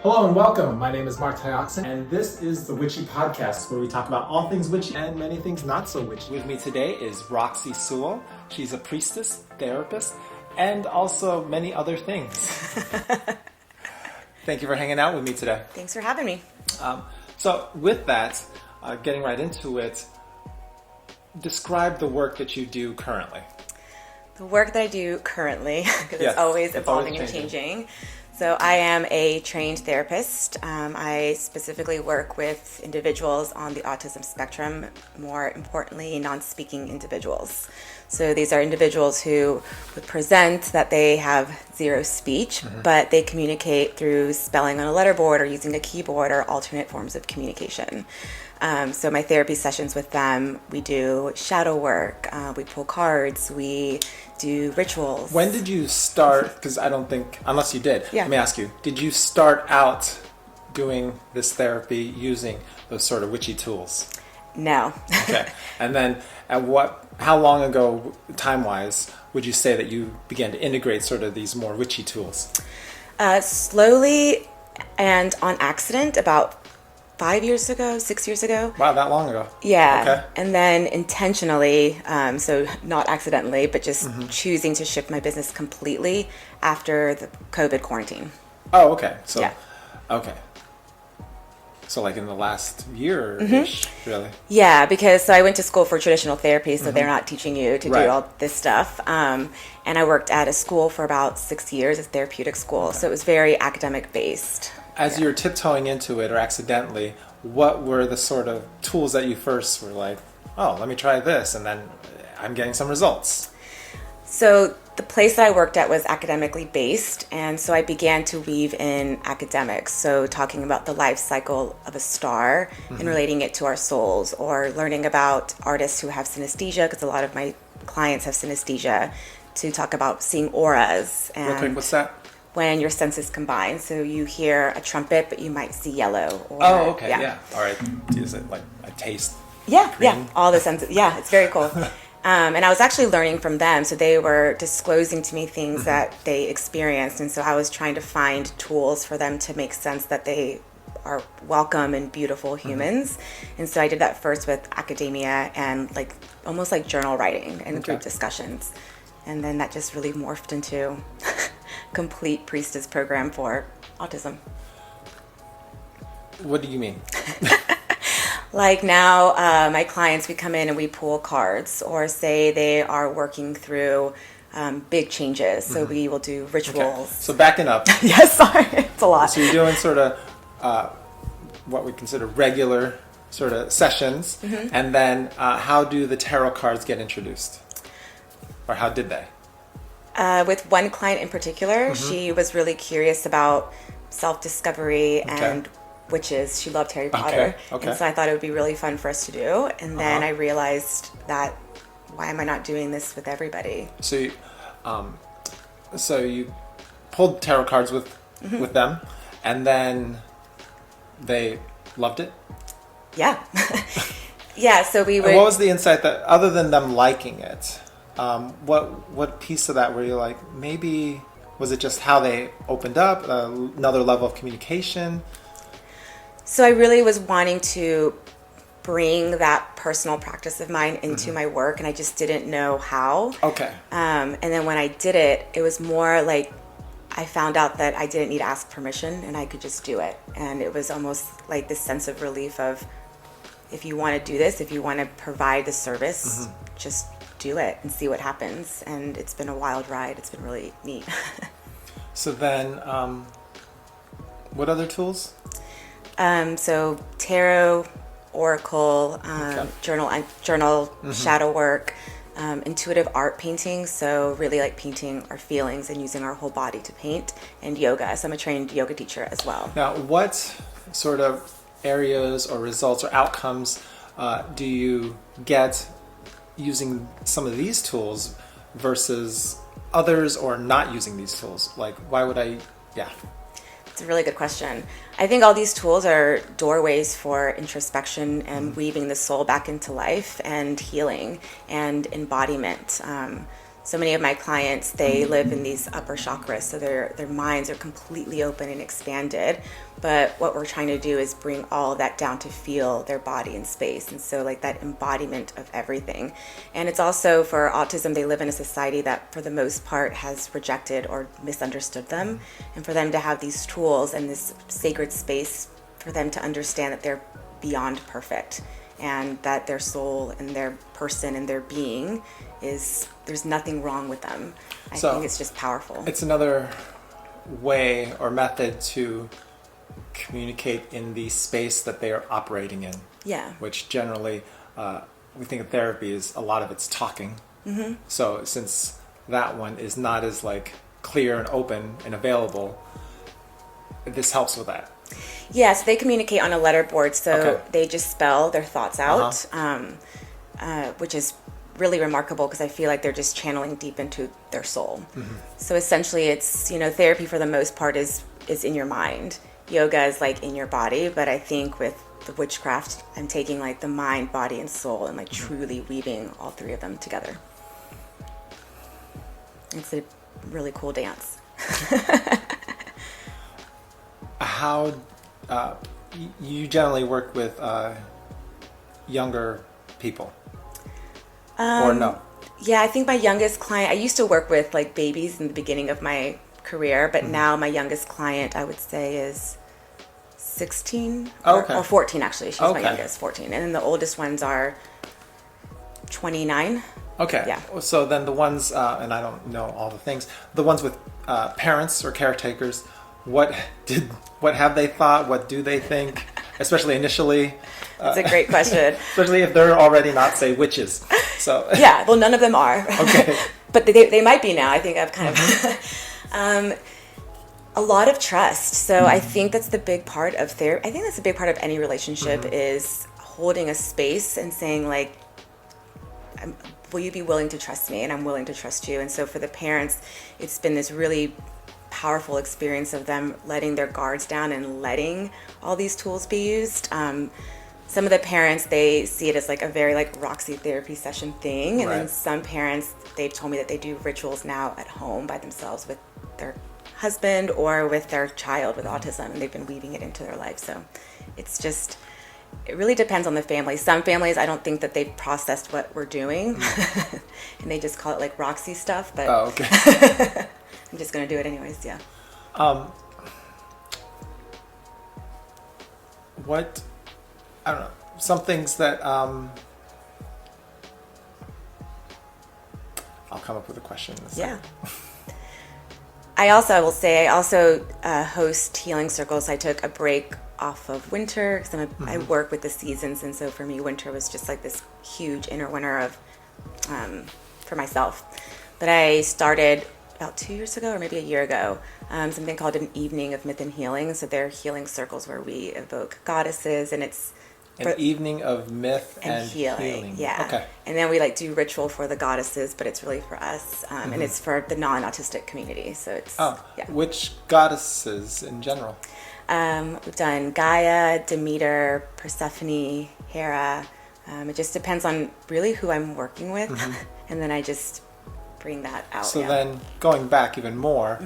Hello and welcome. My name is Mark Tyoxin, and this is the Witchy podcast, where we talk about all things witchy and many things not so witchy. With me today is Roxy Sewell. She's a priestess, therapist, and also many other things. Thank you for hanging out with me today. Thanks for having me. So with that, getting right into it, describe the work that you do currently. The work that I do currently, because it's always evolving and changing. So I am a trained therapist. I specifically work with individuals on the autism spectrum, more importantly, non-speaking individuals. So these are individuals who would present that they have zero speech, but they communicate through spelling on a letterboard or using a keyboard or alternate forms of communication. So my therapy sessions with them, we do shadow work, we pull cards, we do rituals. When did you start, because I don't think, unless you did, Yeah. Let me ask you, did you start out doing this therapy using those sort of witchy tools? No. Okay. And then how long ago, time-wise, would you say that you began to integrate sort of these more witchy tools? Slowly and on accident, about 6 years ago. Wow, that long ago. Yeah. Okay. And then intentionally, so not accidentally, but just choosing to shift my business completely after the COVID quarantine. Oh, okay. So, Yeah. Okay. So like in the last year-ish, really? Yeah, because so I went to school for traditional therapy, so they're not teaching you to Right. do all this stuff. And I worked at a school for about 6 years, a therapeutic school. So it was very academic based. As you were tiptoeing into it or accidentally, what were the sort of tools that you first were like, oh, let me try this, and then I'm getting some results? So the place that I worked at was academically based, and so I began to weave in academics. So talking about the life cycle of a star and relating it to our souls, or learning about artists who have synesthesia, because a lot of my clients have synesthesia, to talk about seeing auras. And Real quick, what's that? when your senses combine. So you hear a trumpet, but you might see yellow. Or, Oh, okay, yeah. All right. Is it like a taste? Yeah, Green? all the senses. Yeah, it's very cool. And I was actually learning from them. So they were disclosing to me things that they experienced. And so I was trying to find tools for them to make sense that they are welcome and beautiful humans. And so I did that first with academia and like almost like journal writing and group discussions. And then that just really morphed into complete priestess program for autism. What do you mean? Like now, my clients, we come in and we pull cards, or say they are working through big changes. So we will do rituals. Okay. So backing up. Yes, sorry, it's a lot. So you're doing sort of what we consider regular sort of sessions, and then how do the tarot cards get introduced? Or how did they? With one client in particular, she was really curious about self-discovery and witches. She loved Harry Potter. Okay. And so I thought it would be really fun for us to do. And then I realized that, why am I not doing this with everybody? So you pulled tarot cards with them, and then they loved it? Yeah. Yeah, so we would... And what was the insight that, other than them liking it, what piece of that were you like, maybe, was it just how they opened up, another level of communication? So I really was wanting to bring that personal practice of mine into my work, and I just didn't know how. Okay. And then when I did it, it was more like I found out that I didn't need to ask permission and I could just do it. And it was almost like this sense of relief of, if you want to do this, if you want to provide the service, just do it and see what happens. And it's been a wild ride. It's been really neat. So then, what other tools? So tarot, oracle, journal, shadow work, intuitive art painting. So really like painting our feelings and using our whole body to paint, and yoga. So I'm a trained yoga teacher as well. Now, what sort of areas or results or outcomes do you get using some of these tools versus others, or not using these tools? Like, why would I? Yeah. It's a really good question. I think all these tools are doorways for introspection and weaving the soul back into life and healing and embodiment. so many of my clients, they live in these upper chakras, so their minds are completely open and expanded. But what we're trying to do is bring all of that down to feel their body in space. And so like that embodiment of everything. And it's also for autism, they live in a society that for the most part has rejected or misunderstood them. And for them to have these tools and this sacred space for them to understand that they're beyond perfect and that their soul and their person and their being there's nothing wrong with them. I think it's just powerful. It's another way or method to communicate in the space that they are operating in. Yeah. Which generally, we think of therapy as a lot of it's talking. Mm-hmm. So since that one is not as like clear and open and available, this helps with that. Yeah, so they communicate on a letterboard, so they just spell their thoughts out, which is really remarkable because I feel like they're just channeling deep into their soul. Mm-hmm. So essentially it's, therapy for the most part is in your mind. Yoga is like in your body, but I think with the witchcraft, I'm taking like the mind, body, and soul and like truly weaving all three of them together. It's a really cool dance. How you generally work with younger people? Or no? Yeah, I think my youngest client, I used to work with like babies in the beginning of my career, but now my youngest client I would say is 16 or 14 actually. She's my youngest, 14. And then the oldest ones are 29. Okay. Yeah. So then the ones, and I don't know all the things, the ones with parents or caretakers, what have they thought? What do they think? Especially initially. That's a great question. Especially if they're already not, say, witches. So. Yeah, well, none of them are. Okay. But they might be now. I think I've kind of... a lot of trust. So I think that's the big part of therapy. I think that's a big part of any relationship is holding a space and saying like, will you be willing to trust me? And I'm willing to trust you. And so for the parents, it's been this really powerful experience of them letting their guards down and letting all these tools be used. Some of the parents, they see it as like a very like Roxy therapy session thing. And then some parents, they've told me that they do rituals now at home by themselves with their husband or with their child with autism, and they've been weaving it into their life. So it's just, it really depends on the family. Some families, I don't think that they've processed what we're doing and they just call it like Roxy stuff, but I'm just going to do it anyways. Yeah. What, I don't know, some things that, I'll come up with a question. Yeah. I will say I also host healing circles. I took a break off of winter because I work with the seasons, and so for me, winter was just like this huge inner winter of for myself. But I started about 2 years ago, or maybe a year ago, something called an evening of myth and healing. So they're healing circles where we evoke goddesses, and it's an evening of myth and healing. Yeah. Okay. And then we like do ritual for the goddesses, but it's really for us, and it's for the non-autistic community. So it's Which goddesses in general? We've done Gaia, Demeter, Persephone, Hera. It just depends on really who I'm working with, and then I just bring that out. So then going back even more,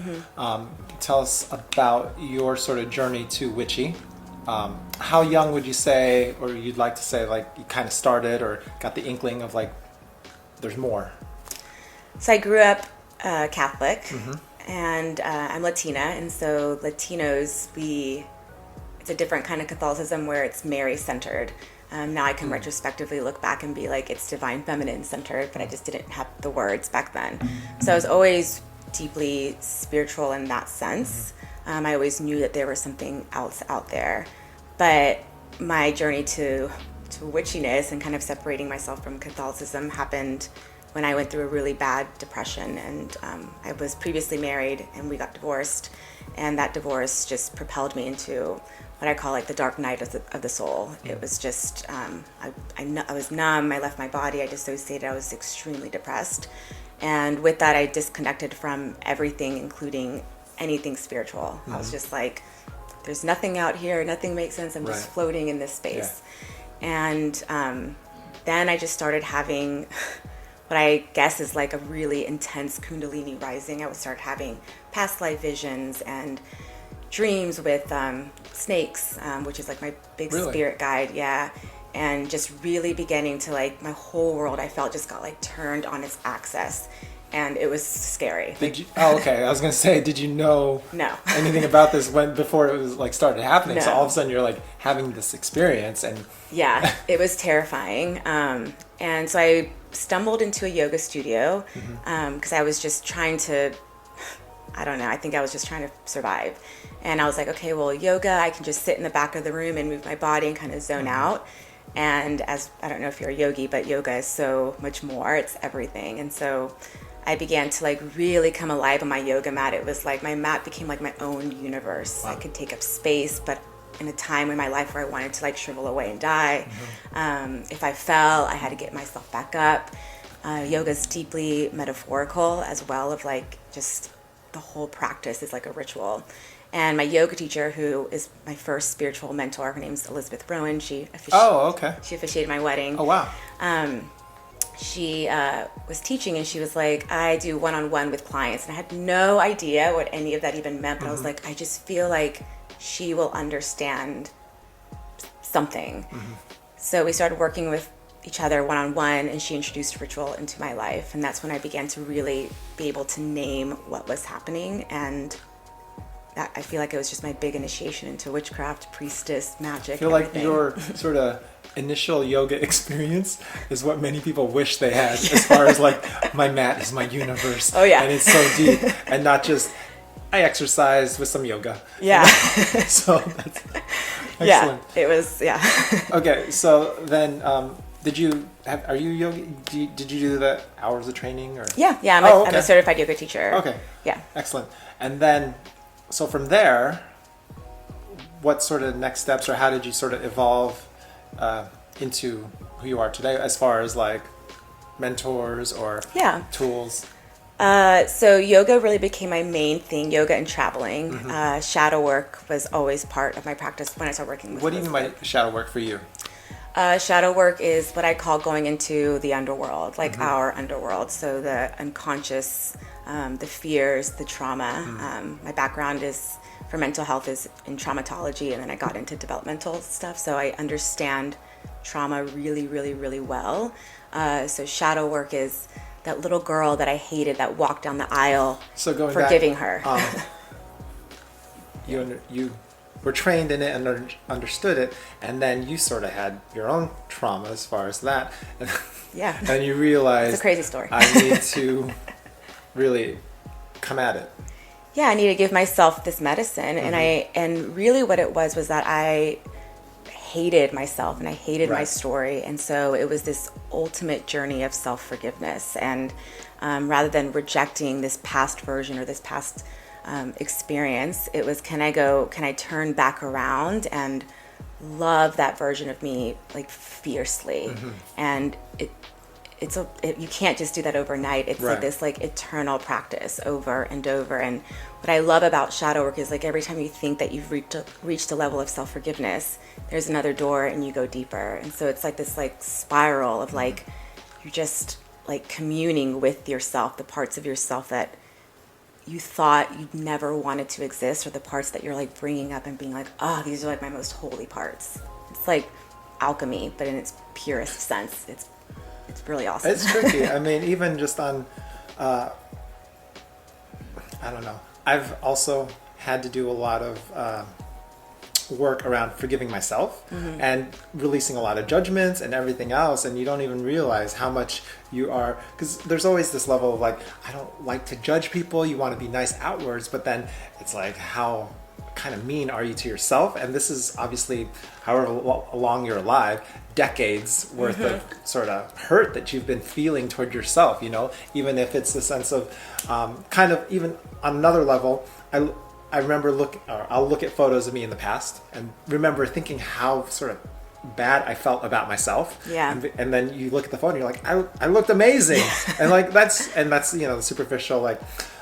tell us about your sort of journey to Witchy. How young would you say, or you'd like to say, like you kind of started or got the inkling of like there's more? So I grew up Catholic, and I'm Latina, and so Latinos, it's a different kind of Catholicism where it's Mary-centered. Now I can retrospectively look back and be like, it's divine feminine centered, but I just didn't have the words back then. So I was always deeply spiritual in that sense. I always knew that there was something else out there. But my journey to witchiness and kind of separating myself from Catholicism happened when I went through a really bad depression. And I was previously married and we got divorced. And that divorce just propelled me into what I call like the dark night of the soul. It was just, I was numb, I left my body, I dissociated, I was extremely depressed. And with that, I disconnected from everything, including anything spiritual. I was just like, there's nothing out here, nothing makes sense, I'm just floating in this space. And then I just started having what I guess is like a really intense Kundalini rising. I would start having past life visions and dreams with snakes, which is like my big spirit guide. Yeah. And just really beginning to like, my whole world I felt just got like turned on its axis. And it was scary. Okay. I was going to say, did you know anything about this before it was like started happening? No. So all of a sudden you're like having this experience and... Yeah, it was terrifying. And so I stumbled into a yoga studio because I was just trying to, I don't know, I think I was just trying to survive. And I was like, okay, well, yoga, I can just sit in the back of the room and move my body and kind of zone out. And as, I don't know if you're a yogi, but yoga is so much more. It's everything. And so I began to like really come alive on my yoga mat. It was like my mat became like my own universe. Wow. I could take up space, but in a time in my life where I wanted to like shrivel away and die. If I fell, I had to get myself back up. Yoga is deeply metaphorical as well, of like just the whole practice is like a ritual. And my yoga teacher, who is my first spiritual mentor, her name's Elizabeth Rowan. She officiated my wedding. Oh, wow. She was teaching, and she was like, I do one-on-one with clients. And I had no idea what any of that even meant. But I was like, I just feel like she will understand something. So we started working with each other one-on-one, and she introduced ritual into my life. And that's when I began to really be able to name what was happening. And that, I feel like it was just my big initiation into witchcraft, priestess, magic. I feel like your sort of initial yoga experience is what many people wish they had, as far as like, my mat is my universe. Oh yeah. And it's so deep, and not just, I exercise with some yoga. Yeah. So that's excellent. Yeah, it was, yeah. Okay, so then, are you yogi? Did you do the hours of training? Or? Yeah, I'm a certified yoga teacher. Okay. Yeah. Excellent. And then, so from there, what sort of next steps, or how did you sort of evolve into who you are today, as far as like mentors or tools? So yoga really became my main thing, yoga and traveling. Shadow work was always part of my practice when I started working with What do you mean by shadow work for you? Shadow work is what I call going into the underworld, like our underworld. So the unconscious, the fears, the trauma. My background is for mental health is in traumatology, and then I got into developmental stuff. So I understand trauma really, really, really well. So shadow work is that little girl that I hated that walked down the aisle, forgiving her. You were trained in it and understood it, and then you sort of had your own trauma as far as that. Yeah. And you realized, it's a crazy story. I need to really come at it. Yeah, I need to give myself this medicine. And really what it was that I hated myself and I hated my story. And so it was this ultimate journey of self-forgiveness. And rather than rejecting this past version or this past experience, it was, can I turn back around and love that version of me like fiercely? And you can't just do that overnight. It's like this like eternal practice over and over. And what I love about shadow work is like every time you think that you've reached a level of self-forgiveness, there's another door and you go deeper. And so it's like this like spiral of like, you're just like communing with yourself, the parts of yourself that you thought you'd never wanted to exist, or the parts that you're like bringing up and being like, oh, these are like my most holy parts. It's like alchemy, but in its purest sense. It's really awesome. It's tricky. I mean, even just on, I don't know. I've also had to do a lot of work around forgiving myself and releasing a lot of judgments and everything else, and you don't even realize how much you are, because there's always this level of like, I don't like to judge people, you want to be nice outwards, but then it's like, how kind of mean are you to yourself? And this is obviously, however long you're alive, decades worth of sort of hurt that you've been feeling toward yourself, you know, even if it's the sense of kind of, even on another level, I remember I'll look at photos of me in the past and remember thinking how sort of bad I felt about myself. Yeah. And then you look at the photo and you're like, I looked amazing. And like, that's, you know, the superficial, like,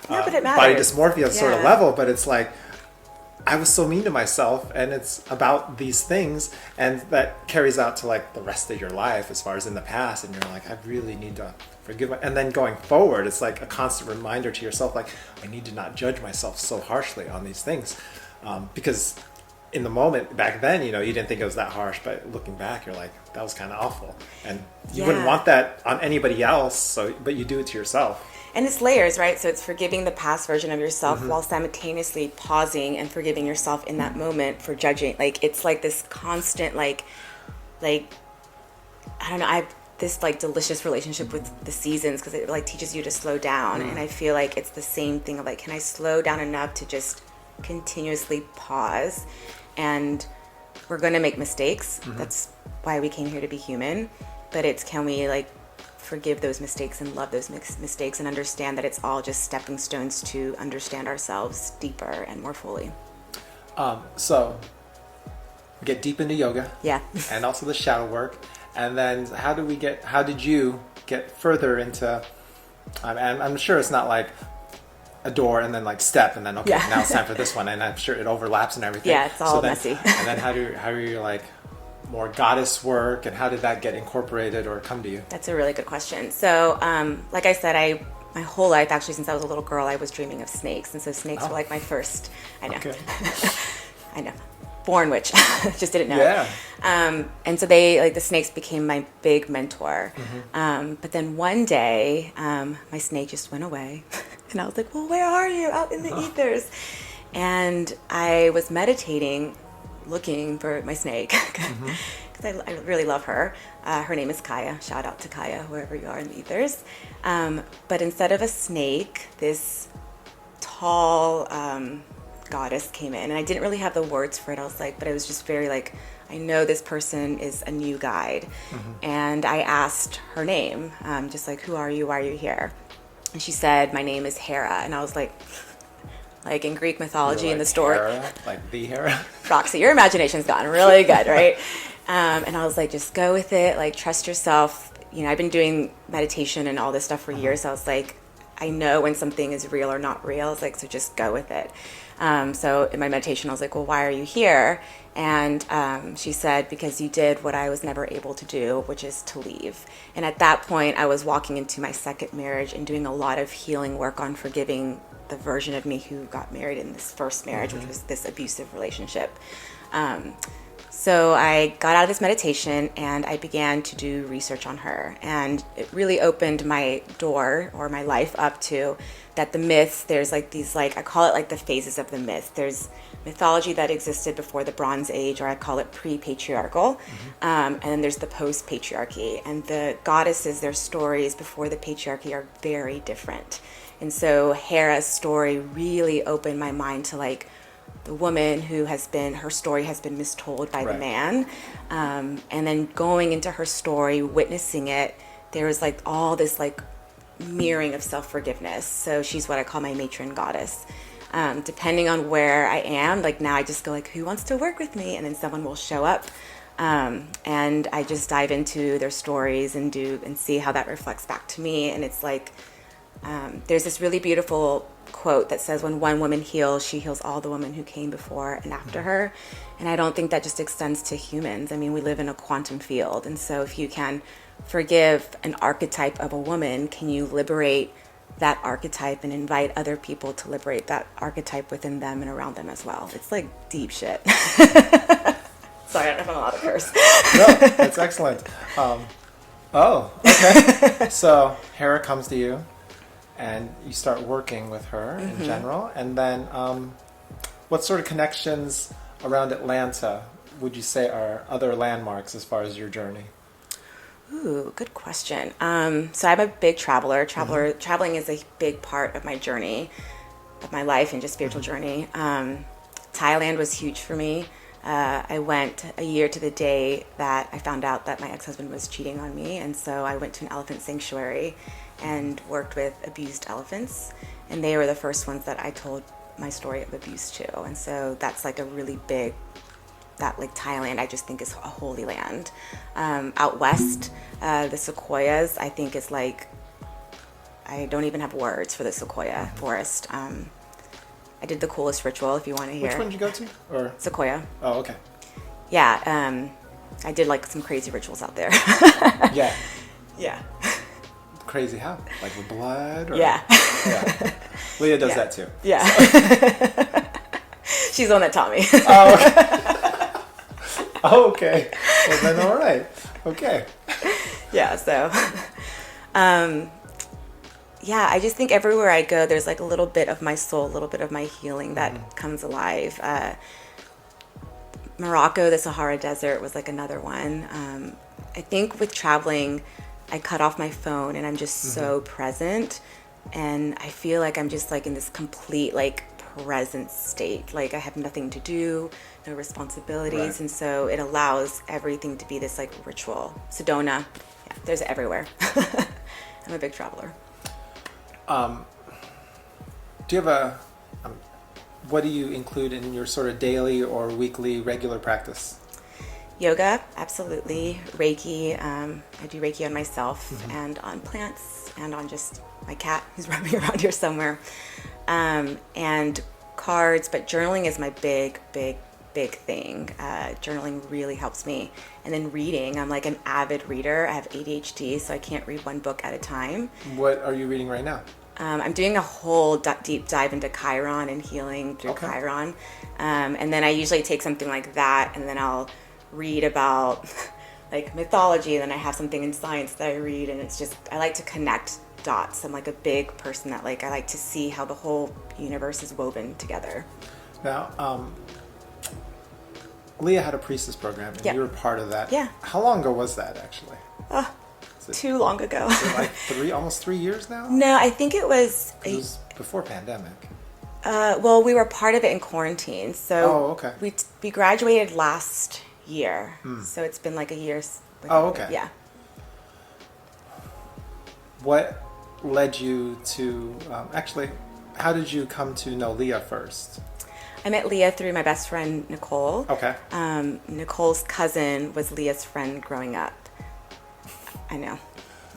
but it body dysmorphia sort of level, but it's like, I was so mean to myself, and it's about these things, and that carries out to like the rest of your life as far as in the past, and you're like, I really need to forgive and then going forward, it's like a constant reminder to yourself, like, I need to not judge myself so harshly on these things, because in the moment back then, you didn't think it was that harsh, but looking back, you're like, that was kind of awful, and you wouldn't want that on anybody else, but you do it to yourself. And it's layers, right? So it's forgiving the past version of yourself while simultaneously pausing and forgiving yourself in that moment for judging. Like, it's like this constant, like I don't know, I have this like delicious relationship with the seasons because it like teaches you to slow down. And I feel like it's the same thing of like, can I slow down enough to just continuously pause? And we're going to make mistakes. That's why we came here, to be human. But it's, can we like forgive those mistakes and love those mistakes and understand that it's all just stepping stones to understand ourselves deeper and more fully. So get deep into yoga. Yeah. And also the shadow work. And then how did you get further into, I'm sure it's not like a door and then like step and then, okay, now it's time for this one. And I'm sure it overlaps and everything. Yeah, it's all messy. And then how are you like more goddess work, and how did that get incorporated or come to you? That's a really good question. So, like I said, my whole life, actually, since I was a little girl, I was dreaming of snakes. And so snakes were like my first, I know, okay. I know, born witch, just didn't know. Yeah. And so the snakes became my big mentor. But then one day, my snake just went away. And I was like, well, where are you? Out in the ethers. And I was meditating, looking for my snake, because I really love her. Her name is Kaya. Shout out to Kaya, wherever you are in the ethers. But instead of a snake, this tall goddess came in, and I didn't really have the words for it. I was like, but it was just very like, I know this person is a new guide. And I asked her name, just like, who are you? Why are you here? And she said, my name is Hera. And I was like in Greek mythology, like in the story. Hera? Like the Hera? Roxy, your imagination's gotten really good, right? And I was like, just go with it, like trust yourself. I've been doing meditation and all this stuff for years. So I was like, I know when something is real or not real. I was like, so just go with it. So in my meditation, I was like, well, why are you here? And she said, because you did what I was never able to do, which is to leave. And at that point, I was walking into my second marriage and doing a lot of healing work on forgiving the version of me who got married in this first marriage, which was this abusive relationship. So I got out of this meditation and I began to do research on her. And it really opened my door or my life up to that the myths, there's like these, like, I call it like the phases of the myth. There's mythology that existed before the Bronze Age, or I call it pre-patriarchal. And then there's the post-patriarchy. And the goddesses, their stories before the patriarchy are very different. And so Hera's story really opened my mind to like the woman who her story has been mistold by the man. And then going into her story, witnessing it, there was like all this like mirroring of self-forgiveness. So she's what I call my matron goddess. Depending on where I am, like now I just go like, who wants to work with me? And then someone will show up. And I just dive into their stories and see how that reflects back to me. And it's like, there's this really beautiful quote that says, when one woman heals, she heals all the women who came before and after her. And I don't think that just extends to humans. I mean, we live in a quantum field. And so if you can forgive an archetype of a woman, can you liberate that archetype and invite other people to liberate that archetype within them and around them as well? It's like deep shit. Sorry, I don't know if I'm allowed to curse. No, that's excellent. Okay. So Hera comes to you and you start working with her in general. And then what sort of connections around Atlanta would you say are other landmarks as far as your journey? Ooh, good question. So I'm a big traveler. Traveling is a big part of my journey, of my life and just spiritual journey. Thailand was huge for me. I went a year to the day that I found out that my ex-husband was cheating on me. And so I went to an elephant sanctuary and worked with abused elephants. And they were the first ones that I told my story of abuse to. And so that's like a really big, that like Thailand, I just think is a holy land. Out west, the sequoias, I think is like, I don't even have words for the sequoia forest. I did the coolest ritual, if you want to hear. Which one did you go to? Or Sequoia. Oh, okay. Yeah, I did like some crazy rituals out there. Yeah. Yeah. Crazy how? Like with blood? Or? Yeah. Yeah. Leah does that too. Yeah. She's the one that taught me. Oh, okay. Oh, okay. Well, then all right. Okay. Yeah, so, yeah, I just think everywhere I go, there's like a little bit of my soul, a little bit of my healing that comes alive. Morocco, the Sahara Desert was like another one. I think with traveling, I cut off my phone and I'm just so present. And I feel like I'm just like in this complete like present state. Like I have nothing to do, no responsibilities. Right. And so it allows everything to be this like ritual. Sedona, yeah, there's everywhere. I'm a big traveler. Do you have what do you include in your sort of daily or weekly regular practice? Yoga, absolutely. Reiki, I do Reiki on myself and on plants and on just my cat who's roaming around here somewhere. And cards, but journaling is my big thing. Journaling really helps me. And then reading, I'm like an avid reader. I have ADHD, so I can't read one book at a time. What are you reading right now? I'm doing a whole deep dive into Chiron and healing through Chiron. And then I usually take something like that and then I'll read about like mythology, and then I have something in science that I read, and it's just, I like to connect dots. I'm like a big person that like, I like to see how the whole universe is woven together. Now, Leah had a priestess program, and you were part of that. Yeah. How long ago was that, actually? Too long ago. Like almost 3 years now? No, I think it was... It was before pandemic. Well, we were part of it in quarantine. So Oh, okay. we graduated last year. So it's been like a year. Oh, okay. Yeah. What led you to... actually, how did you come to know Leah first? I met Leah through my best friend, Nicole. Okay. Nicole's cousin was Leah's friend growing up. I know.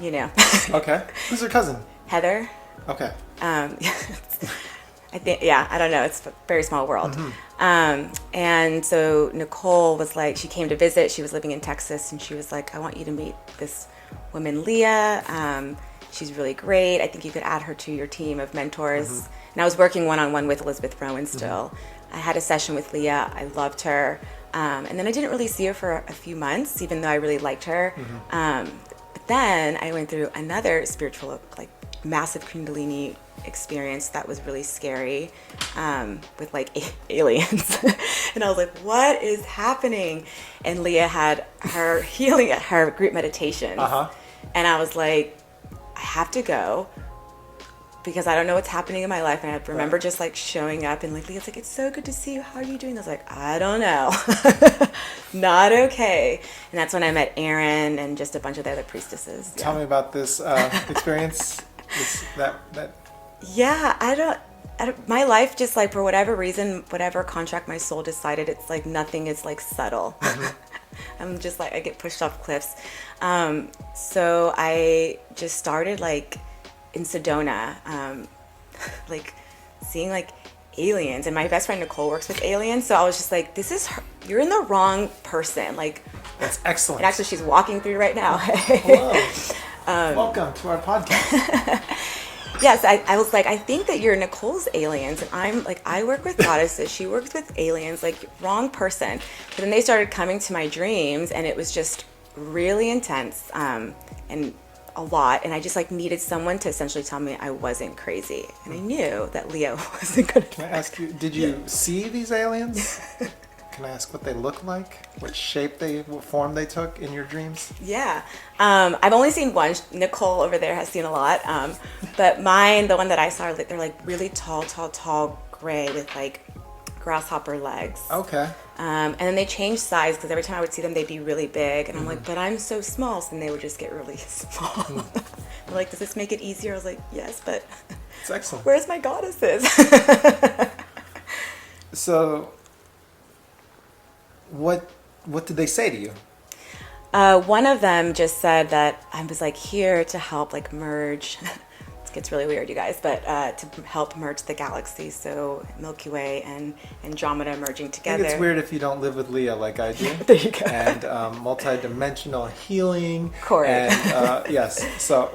You know. Okay. Who's her cousin? Heather. Okay. I think, yeah, I don't know. It's a very small world. And so Nicole was like, she came to visit. She was living in Texas, and she was like, I want you to meet this woman, Leah. She's really great. I think you could add her to your team of mentors. And I was working one-on-one with Elizabeth Rowan still. I had a session with Leah. I loved her. And then I didn't really see her for a few months, even though I really liked her. But then I went through another spiritual, like massive Kundalini experience that was really scary, with like aliens. And I was like, what is happening? And Leah had her healing at her group meditation. And I was like, I have to go because I don't know what's happening in my life. And I remember just like showing up, and like Leah's like, it's so good to see you. How are you doing? I was like, I don't know. Not okay. And that's when I met Erin and just a bunch of the other priestesses. Tell me about this experience. Yeah, I don't, my life just like, for whatever reason, whatever contract my soul decided, it's like nothing is like subtle. I'm just like, I get pushed off cliffs. So I just started like in Sedona, like seeing like aliens, and my best friend Nicole works with aliens. So I was just like, this is her, you're in the wrong person. Like, that's excellent. And actually she's walking through right now. Hello. Welcome to our podcast. Yes, I was like, I think that you're Nicole's aliens, and I'm like, I work with goddesses, she works with aliens, like, wrong person. But then they started coming to my dreams, and it was just really intense, and a lot, and I just like needed someone to essentially tell me I wasn't crazy, and I knew that Leah wasn't gonna. Can I ask you, did you see these aliens? Can I ask what they look like? What shape what form they took in your dreams? Yeah. I've only seen one. Nicole over there has seen a lot. But mine, the one that I saw, they're like really tall, gray with like grasshopper legs. Okay. And then they changed size because every time I would see them, they'd be really big. And I'm like, but I'm so small. So then they would just get really small. They're like, does this make it easier? I was like, yes, but it's excellent. Where's my goddesses? So... What did they say to you? One of them just said that I was like here to help like merge. It's gets really weird, you guys, but to help merge the galaxies, so Milky Way and Andromeda merging together. I think it's weird if you don't live with Leah like I do. There you go. And multi-dimensional healing. Correct. And yes, so.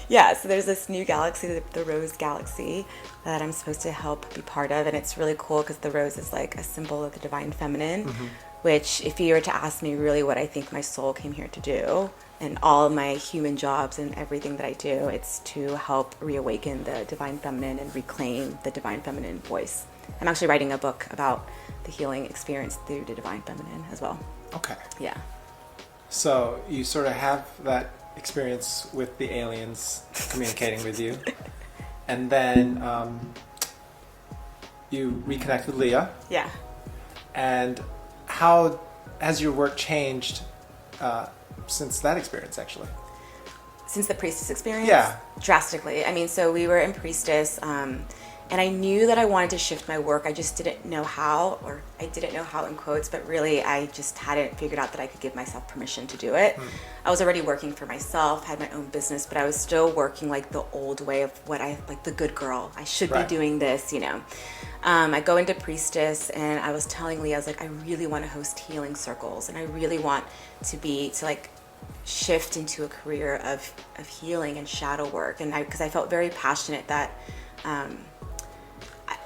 Yeah, so there's this new galaxy, the Rose Galaxy, that I'm supposed to help be part of, and it's really cool because the rose is like a symbol of the divine feminine, which if you were to ask me really what I think my soul came here to do, and all of my human jobs and everything that I do, it's to help reawaken the divine feminine and reclaim the divine feminine voice. I'm actually writing a book about the healing experience through the divine feminine as well. Okay. Yeah. So you sort of have that experience with the aliens communicating with you, and then you reconnect with Leah. Yeah. And how has your work changed since that experience, actually? Since the priestess experience? Yeah. Drastically. I mean, so we were in priestess, and I knew that I wanted to shift my work. I just didn't know how, or I didn't know how in quotes, but really I just hadn't figured out that I could give myself permission to do it. I was already working for myself, had my own business, but I was still working like the old way of what I, like the good girl. I should be doing this, you know. I go into priestess and I was telling Leah, I was like, I really want to host healing circles, and I really want to like shift into a career of healing and shadow work. And because I felt very passionate that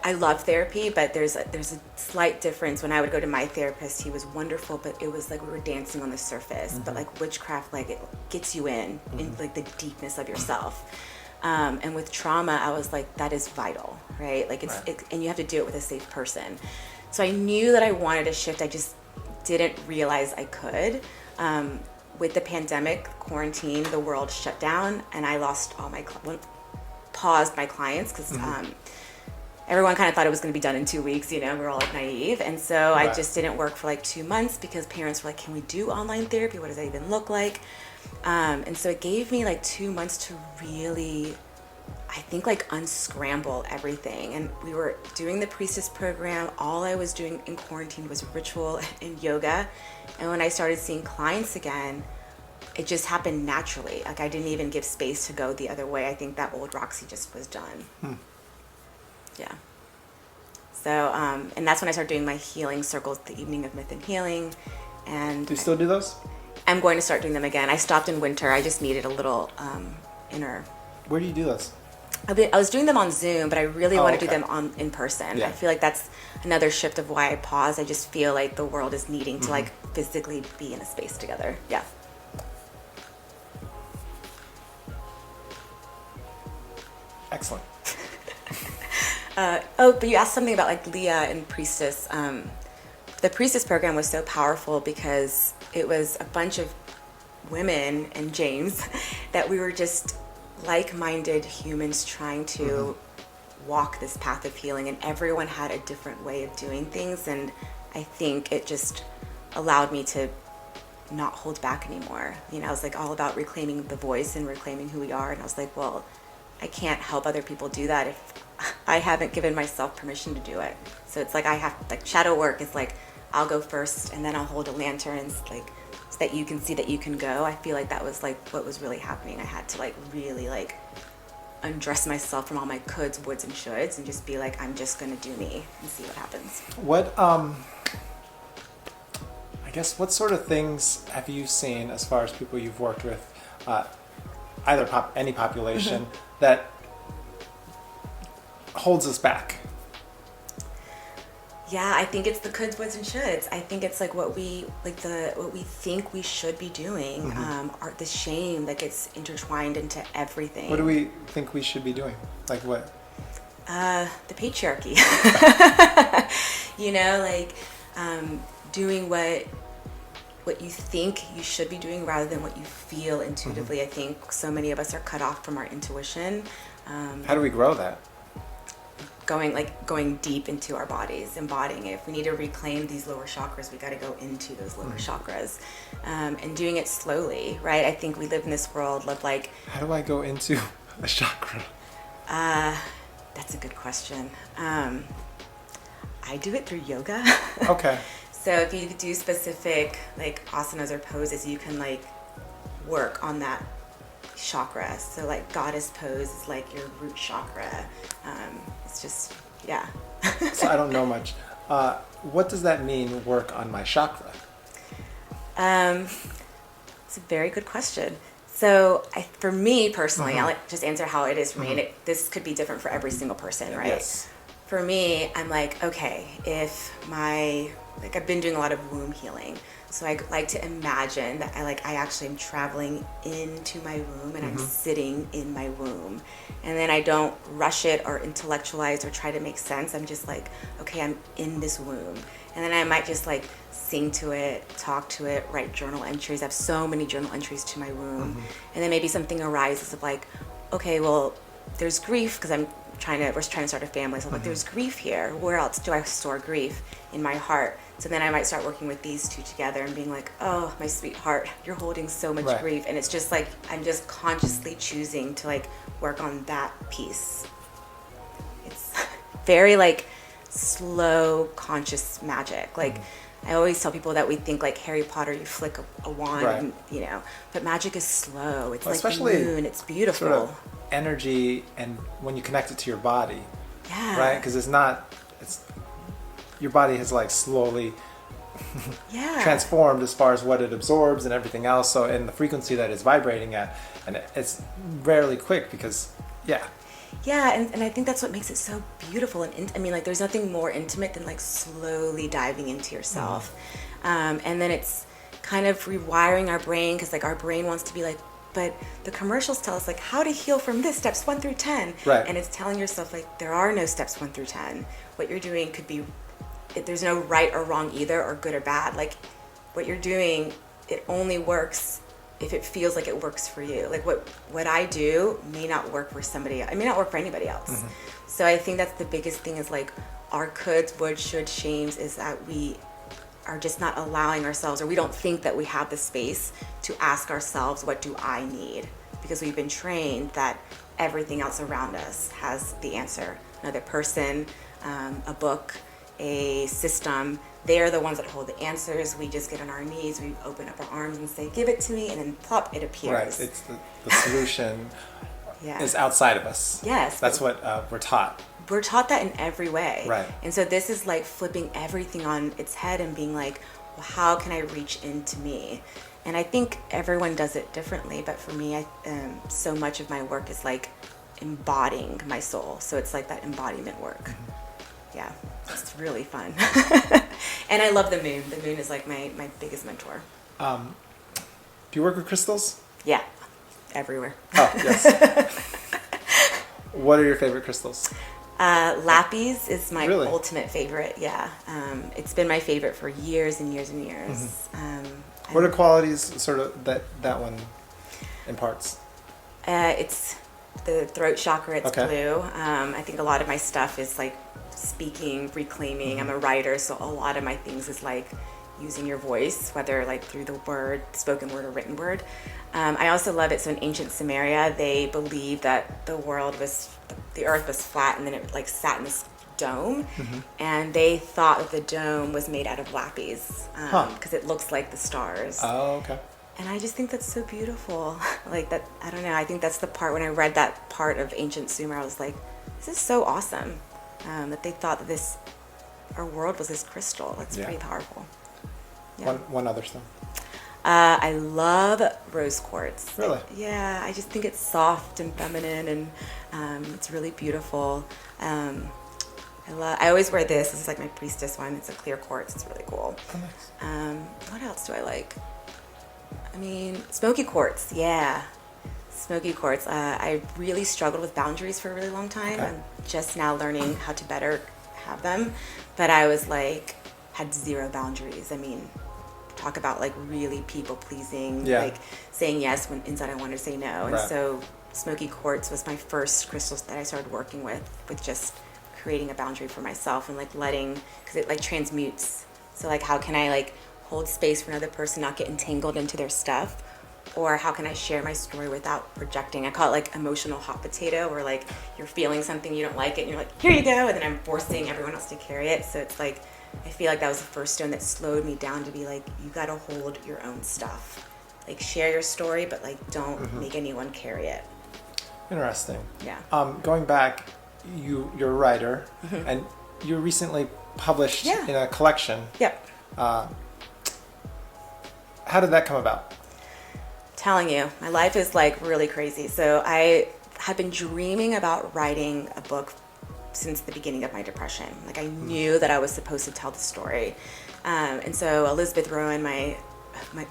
I love therapy, but there's a slight difference. When I would go to my therapist, he was wonderful, but it was like we were dancing on the surface. But like witchcraft, like it gets you in like the deepness of yourself. And with trauma, I was like, that is vital, right? Like and you have to do it with a safe person. So I knew that I wanted to shift. I just didn't realize I could. With the pandemic, quarantine, the world shut down, and I lost all my paused my clients because everyone kind of thought it was going to be done in 2 weeks, you know, we were all like naive. And so I just didn't work for like 2 months because parents were like, can we do online therapy? What does that even look like? And so it gave me like 2 months to really, I think, like unscramble everything. And we were doing the priestess program. All I was doing in quarantine was ritual and yoga. And when I started seeing clients again, it just happened naturally. Like I didn't even give space to go the other way. I think that old Roxy just was done. Yeah. So, and that's when I started doing my healing circles, the evening of myth and healing. And do you still do those? I'm going to start doing them again. I stopped in winter. I just needed a little inner. Where do you do those? I was doing them on Zoom, but I really want to do them in person. Yeah. I feel like that's another shift of why I paused. I just feel like the world is needing to like physically be in a space together. Yeah. Excellent. But you asked something about like Leah and priestess. The priestess program was so powerful because it was a bunch of women and James that we were just like-minded humans trying to walk this path of healing, and everyone had a different way of doing things. And I think it just allowed me to not hold back anymore. You know, I was like all about reclaiming the voice and reclaiming who we are. And I was like, well, I can't help other people do that if I haven't given myself permission to do it. So it's like I have, like shadow work is like, I'll go first and then I'll hold a lantern and like, so that you can see that you can go. I feel like that was like what was really happening. I had to like really like undress myself from all my coulds, woulds, and shoulds and just be like, I'm just gonna do me and see what happens. What, I guess, what sort of things have you seen as far as people you've worked with, either any population, that holds us back? Yeah, I think it's the coulds, woulds, and shoulds. I think it's like what we think we should be doing. The shame that gets intertwined into everything. What do we think we should be doing? Like what? The patriarchy. You know, like doing what you think you should be doing rather than what you feel intuitively. I think so many of us are cut off from our intuition. How do we grow that? Going deep into our bodies, embodying it. If we need to reclaim these lower chakras, we got to go into those lower chakras, and doing it slowly, right? I think we live in this world of like. How do I go into a chakra? That's a good question. I do it through yoga. Okay. So if you do specific like asanas or poses, you can like work on that chakra. So like goddess pose is like your root chakra. It's just, yeah. So I don't know much. What does that mean, work on my chakra? It's a very good question. So for me personally, Mm-hmm. I'll just answer how it is for me. And this could be different for every single person, right? Yes. For me, I'm like, okay, if I've been doing a lot of womb healing. So I like to imagine that I actually am traveling into my womb and I'm sitting in my womb. And then I don't rush it or intellectualize or try to make sense. I'm just like, okay, I'm in this womb. And then I might just like sing to it, talk to it, write journal entries. I have so many journal entries to my womb. And then maybe something arises of like, okay, well, there's grief because we're trying to start a family. So I'm like, there's grief here. Where else do I store grief? In my heart. So then I might start working with these two together and being like, oh, my sweetheart, you're holding so much grief. And it's just like, I'm just consciously choosing to like work on that piece. It's very like slow, conscious magic. Like I always tell people that we think like Harry Potter, you flick a wand, and, you know, but magic is slow. It's like especially the moon. It's beautiful. Sort of energy, and when you connect it to your body, Yeah. right? Because your body has like slowly transformed as far as what it absorbs and everything else. So, and the frequency that it's vibrating at, and it's rarely quick because, Yeah, and I think that's what makes it so beautiful. And I mean, like, there's nothing more intimate than like slowly diving into yourself. And then it's kind of rewiring our brain because like our brain wants to be like, but the commercials tell us like how to heal from this, steps 1 through 10. Right. And it's telling yourself like there are no steps 1 through 10. What you're doing could be, there's no right or wrong either, or good or bad. Like what you're doing, it only works if it feels like it works for you. Like what I do may not work for somebody else. It may not work for anybody else. So I think that's the biggest thing is like our coulds, would, should, shames is that we are just not allowing ourselves, or we don't think that we have the space to ask ourselves, what do I need? Because we've been trained that everything else around us has the answer. Another person, a book, a system, they're the ones that hold the answers. We just get on our knees, we open up our arms and say, give it to me, and then plop, it appears. right, it's the solution is outside of us. Yes. That's what we're taught. We're taught that in every way. Right. And so this is like flipping everything on its head and being like, well, how can I reach into me? And I think everyone does it differently, but for me, so much of my work is like embodying my soul. So it's like that embodiment work. Yeah, it's really fun. And I love the moon. The moon is like my biggest mentor. Do you work with crystals? Yeah, everywhere. Oh, yes. What are your favorite crystals? Lapis is my Really? ultimate favorite. Yeah, it's been my favorite for years and years and years. What are qualities sort of that one imparts? It's the throat chakra. It's Okay. blue. I think a lot of my stuff is like speaking, reclaiming. I'm a writer, so a lot of my things is like using your voice, whether like through the word, spoken word, or written word. I also love it. So in ancient Sumeria, they believed that the earth was flat, and then it like sat in this dome, and they thought that the dome was made out of lapis because it looks like the stars. Oh, okay. And I just think that's so beautiful. Like that, I don't know. I think that's the part when I read that part of ancient Sumer, I was like, this is so awesome that they thought that our world was this crystal. That's pretty powerful. Yeah. One other stone. I love rose quartz. Really? Yeah, I just think it's soft and feminine, and it's really beautiful. I always wear this. This is like my priestess one. It's a clear quartz. It's really cool. Oh, nice. What else do I like? I mean, smoky quartz. Yeah, smoky quartz. I really struggled with boundaries for a really long time. Okay. I'm just now learning how to better have them. But I was like, had zero boundaries. I mean, talk about like really people pleasing, like saying yes when inside I wanted to say no. And so smoky quartz was my first crystals that I started working with just creating a boundary for myself and like letting, because it like transmutes. So like how can I like hold space for another person, not get entangled into their stuff? Or how can I share my story without projecting? I call it like emotional hot potato, where like you're feeling something, you don't like it, and you're like, here you go, and then I'm forcing everyone else to carry it. So it's like, I feel like that was the first stone that slowed me down to be like, you gotta hold your own stuff. like share your story, but like don't make anyone carry it. Interesting. Yeah. Going back, you're a writer, and you recently published in a collection. Yep. How did that come about? Telling you, my life is like really crazy. So I have been dreaming about writing a book since the beginning of my depression. Like I knew that I was supposed to tell the story. And so Elizabeth Rowan, my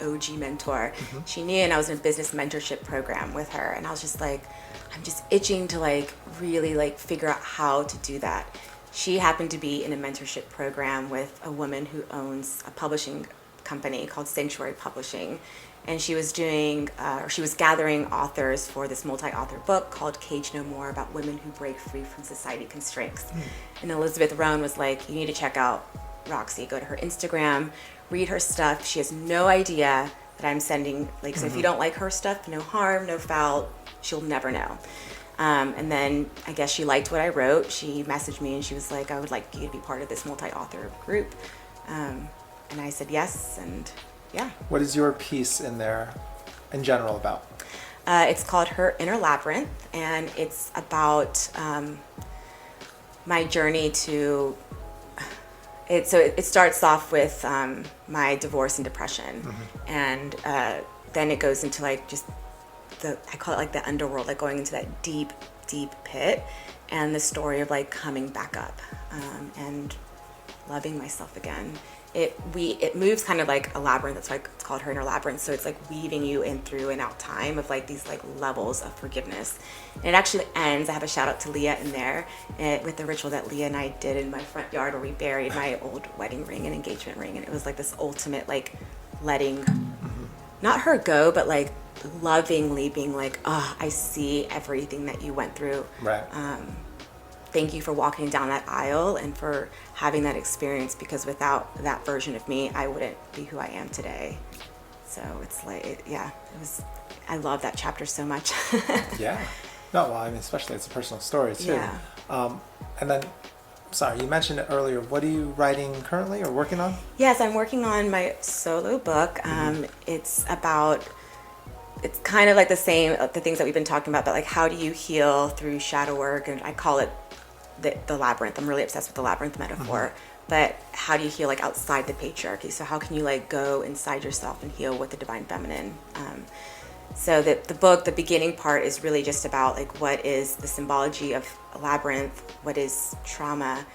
OG mentor, she knew, and I was in a business mentorship program with her. And I was just like, I'm just itching to like really like figure out how to do that. She happened to be in a mentorship program with a woman who owns a publishing company called Sanctuary Publishing. And she was doing, she was gathering authors for this multi-author book called Cage No More, about women who break free from society constraints. And Elizabeth Rowan was like, you need to check out Roxy. Go to her Instagram, read her stuff. She has no idea that I'm sending, like, so if you don't like her stuff, no harm, no foul, she'll never know. And then I guess she liked what I wrote. She messaged me and she was like, I would like you to be part of this multi-author group. And I said yes, and yeah. What is your piece in there in general about? It's called Her Inner Labyrinth, and it's about my journey to it. So it starts off with my divorce and depression, and then it goes into like just I call it like the underworld, like going into that deep, deep pit, and the story of like coming back up and loving myself again. It moves kind of like a labyrinth. That's why it's called Her Inner Labyrinth. So it's like weaving you in through and out time of like these like levels of forgiveness. And it actually ends, I have a shout out to Leah in there, with the ritual that Leah and I did in my front yard where we buried my old wedding ring and engagement ring. And it was like this ultimate like letting, not her go, but like lovingly being like, oh, I see everything that you went through. Right. Thank you for walking down that aisle and for having that experience, because without that version of me, I wouldn't be who I am today. So it's like, I love that chapter so much. Yeah. No, well, I mean, especially it's a personal story too. Yeah. And then, sorry, you mentioned it earlier. What are you writing currently or working on? Yes, I'm working on my solo book. It's kind of like the things that we've been talking about, but like how do you heal through shadow work? And I call it the labyrinth. I'm really obsessed with the labyrinth metaphor. But how do you heal like outside the patriarchy? So how can you like go inside yourself and heal with the divine feminine? So that the book, the beginning part is really just about like what is the symbology of a labyrinth, what is trauma,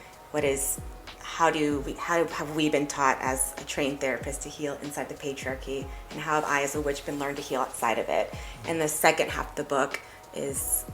how have we been taught as a trained therapist to heal inside the patriarchy, and how have I as a witch been learned to heal outside of it? And the second half of the book is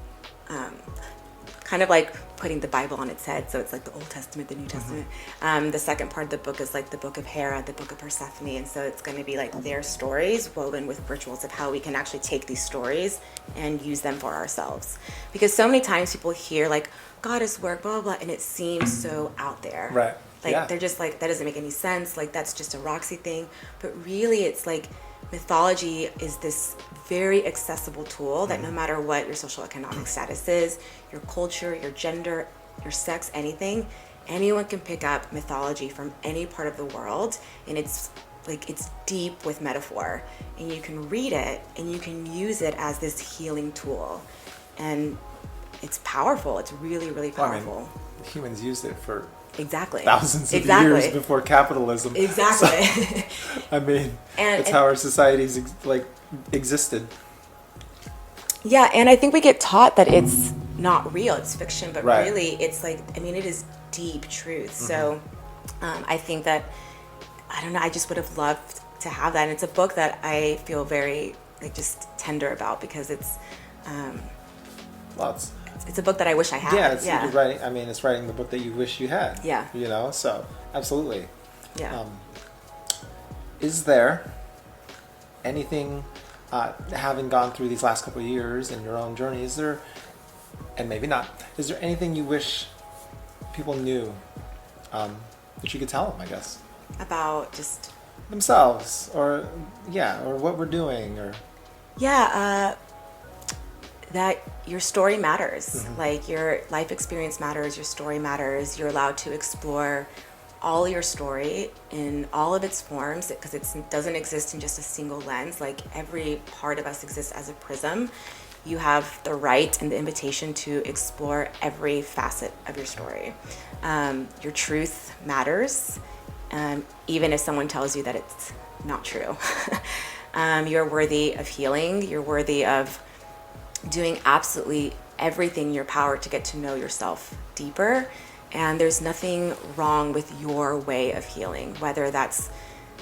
kind of like putting the Bible on its head. So it's like the Old Testament, the New Testament. The second part of the book is like the book of Hera, the book of Persephone. And so it's going to be like their stories woven with rituals of how we can actually take these stories and use them for ourselves. Because so many times people hear like goddess work, blah, blah, blah, and it seems so out there. Right. Like they're just like, that doesn't make any sense. Like that's just a Roxy thing. But really it's like mythology is this very accessible tool that no matter what your social economic status is, your culture, your gender, your sex, anyone can pick up mythology from any part of the world, and it's deep with metaphor, and you can read it and you can use it as this healing tool, and it's powerful. It's really, really powerful. Well, I mean, humans used it for exactly thousands of years before capitalism. Exactly. So, I mean, it's how our societies existed. Yeah, and I think we get taught that it's not real, it's fiction, but really it's like, I mean, it is deep truth. So I think that, I don't know, I just would have loved to have that. And it's a book that I feel very like just tender about, because it's it's a book that I wish I had. Yeah, you're writing. I mean, it's writing the book that you wish you had. Yeah. You know, so absolutely. Yeah. Is there anything, having gone through these last couple of years in your own journey, is there, and maybe not, is there anything you wish people knew that you could tell them, I guess? About just themselves, or what we're doing, or that your story matters. Like your life experience matters, your story matters. You're allowed to explore all your story in all of its forms, because it doesn't exist in just a single lens. Like every part of us exists as a prism. You have the right and the invitation to explore every facet of your story. Your truth matters, even if someone tells you that it's not true. You're worthy of healing. You're worthy of doing absolutely everything in your power to get to know yourself deeper. And there's nothing wrong with your way of healing, whether that's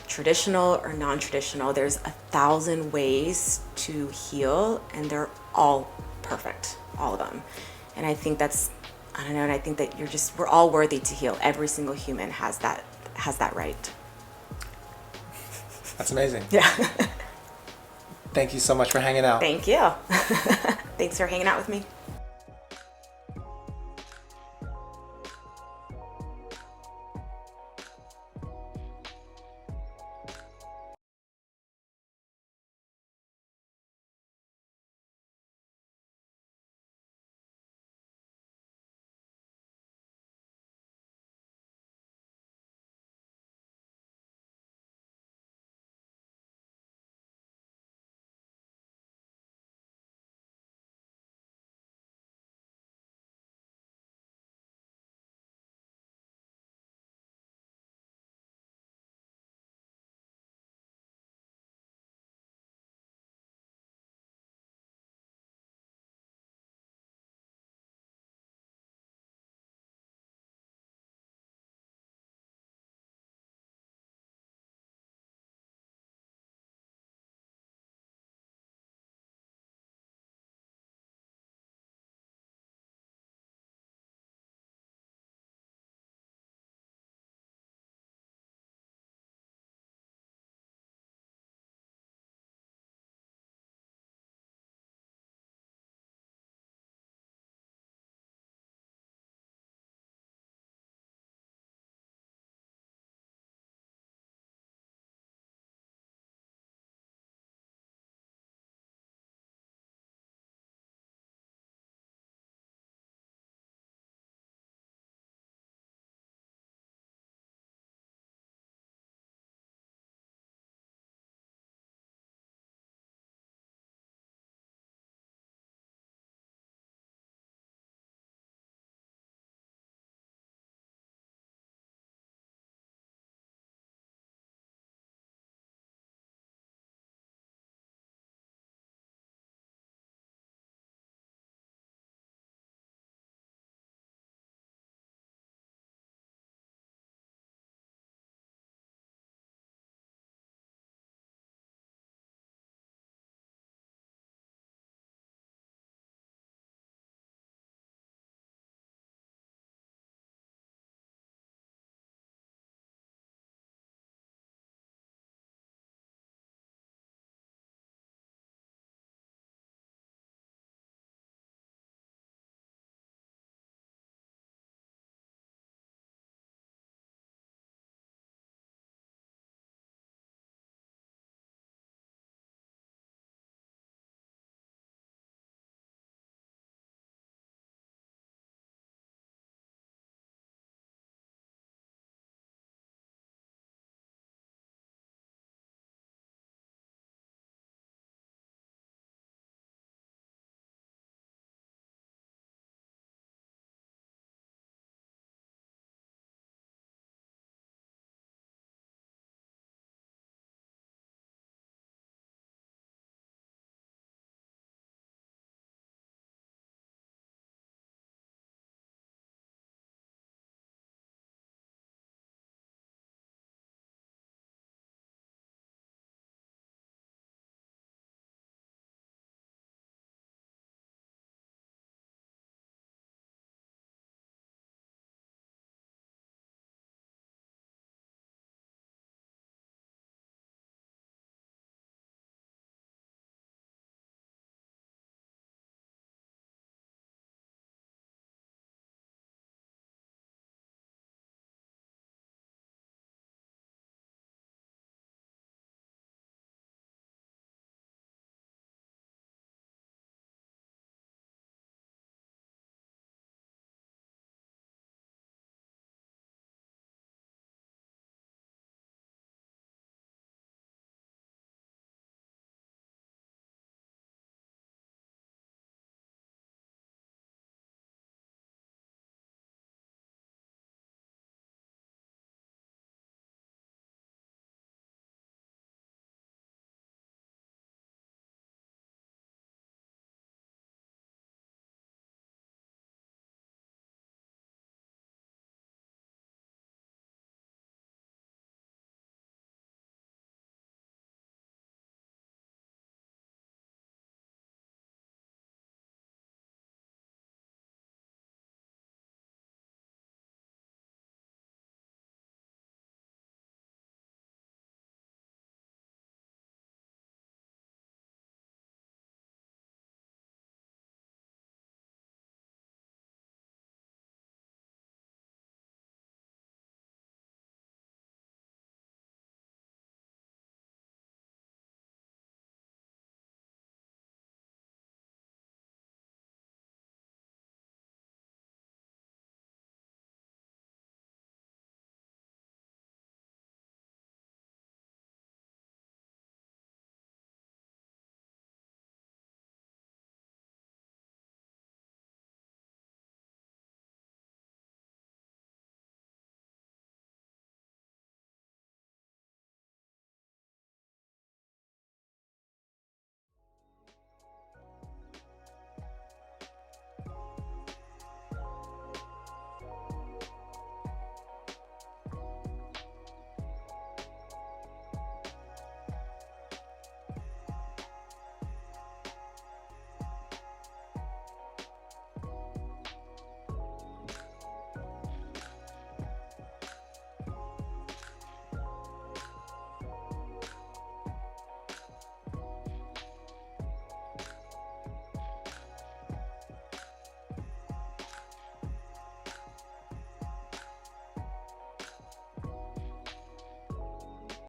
traditional or non-traditional. There's 1,000 ways to heal, and they're all perfect, all of them. And I think that's, I don't know, and I think that we're all worthy to heal. Every single human has that right. That's amazing. Yeah. Thank you so much for hanging out. Thank you. Thanks for hanging out with me.